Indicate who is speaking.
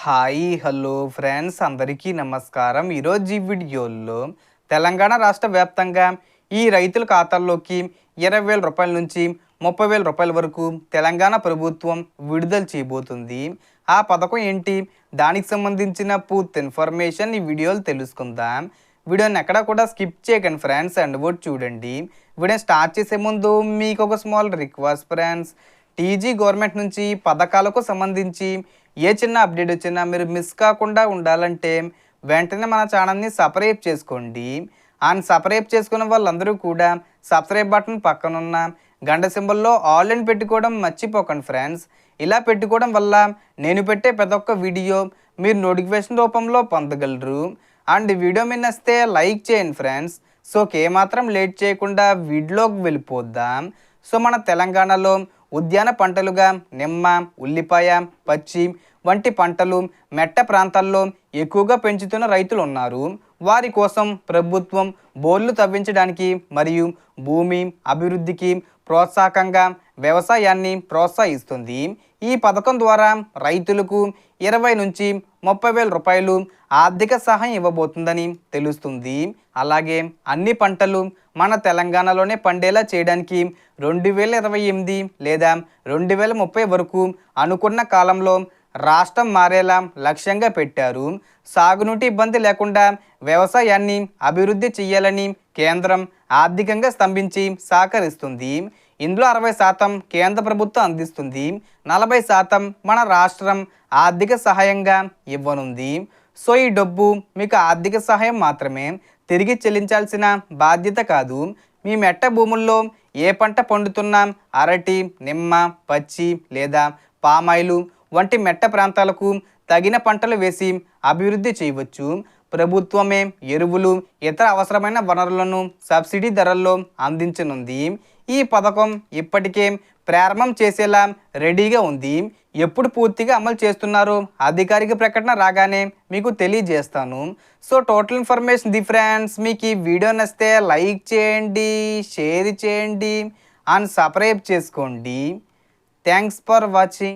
Speaker 1: Hi hello friends అందరికీ నమస్కారం. ఈరోజు ఈ వీడియోలో తెలంగాణ రాష్ట్ర వ్యాప్తంగా ఈ రైతుల ఖాతాల్లోకి 20,000 రూపాయల నుంచి 30,000 రూపాయల వరకు తెలంగాణ ప్రభుత్వం విడుదల చేయబోతుంది. ఆ పథకం ఏంటి, దానికి సంబంధించిన పూర్తి ఇన్ఫర్మేషన్ ఈ వీడియోలో తెలుసుకుందాం. వీడియోని ఎక్కడ కూడా స్కిప్ చేయకండి ఫ్రెండ్స్, అండ్ కూడా చూడండి. వీడియో స్టార్ట్ చేసే ముందు మీకు ఒక small request friends, TG government నుంచి పథకాలకు సంబంధించి ఏ చిన్న అప్డేట్ వచ్చినా మీరు మిస్ కాకుండా ఉండాలంటే వెంటనే మన ఛానల్ని సబ్స్క్రైబ్ చేసుకోండి. అండ్ సబ్స్క్రైబ్ చేసుకున్న వాళ్ళందరూ కూడా సబ్స్క్రైబ్ బటన్ పక్కనున్న గంట సింబల్లో ఆల్ అని పెట్టుకోవడం మర్చిపోకండి ఫ్రెండ్స్. ఇలా పెట్టుకోవడం వల్ల నేను పెట్టే ప్రతి ఒక్క వీడియో మీరు నోటిఫికేషన్ రూపంలో పొందగలరు. అండ్ వీడియో మీద నచ్చితే లైక్ చేయండి ఫ్రెండ్స్. సో ఏమాత్రం లేట్ చేయకుండా వీడియోకి వెళ్ళిపోద్దాం. సో మన తెలంగాణలో ఉద్యాన పంటలుగా నిమ్మ, ఉల్లిపాయ, పచ్చి వంటి పంటలు మెట్ట ప్రాంతాల్లో ఎక్కువగా పెంచుతున్న రైతులు ఉన్నారు. వారి కోసం ప్రభుత్వం బోర్లు తవ్వించడానికి మరియు భూమి అభివృద్ధికి ప్రోత్సాహకంగా వ్యవసాయాన్ని ప్రోత్సహిస్తుంది. ఈ పథకం ద్వారా రైతులకు 20 నుంచి 30,000 రూపాయలు ఆర్థిక సహాయం ఇవ్వబోతుందని తెలుస్తుంది. అలాగే అన్ని పంటలు మన తెలంగాణలోనే పండేలా చేయడానికి 2028 లేదా 2030 వరకు అనుకున్న కాలంలో రాష్ట్రం మారేలా లక్ష్యంగా పెట్టారు. సాగునీటి ఇబ్బంది లేకుండా వ్యవసాయాన్ని అభివృద్ధి చేయాలని కేంద్రం ఆర్థికంగా స్తంభించి సహకరిస్తుంది. ఇందులో 60% కేంద్ర ప్రభుత్వం అందిస్తుంది, 40% మన రాష్ట్రం ఆర్థిక సహాయంగా ఇవ్వనుంది. సో ఈ డబ్బు మీకు ఆర్థిక సహాయం మాత్రమే, తిరిగి చెల్లించాల్సిన బాధ్యత కాదు. మీ మెట్ట భూముల్లో ఏ పంట పండుతున్నా అరటి, నిమ్మ, పచ్చి లేదా పామాయిలు వంటి మెట్ట ప్రాంతాలకు తగిన పంటలు వేసి అభివృద్ధి చేయవచ్చు. ప్రభుత్వమే ఎరువులు, ఇతర అవసరమైన వనరులను సబ్సిడీ ధరల్లో అందించనుంది. ఈ పథకం ఇప్పటికే ప్రారంభం చేసేలా రెడీగా ఉంది. ఎప్పుడు పూర్తిగా అమలు చేస్తున్నారో అధికారిక ప్రకటన రాగానే మీకు తెలియజేస్తాను. So total information the friends. మీకు ఈ వీడియో నచ్చితే లైక్ చేయండి, షేర్ చేయండి అండ్ సబ్స్క్రైబ్ చేసుకోండి. Thanks for watching.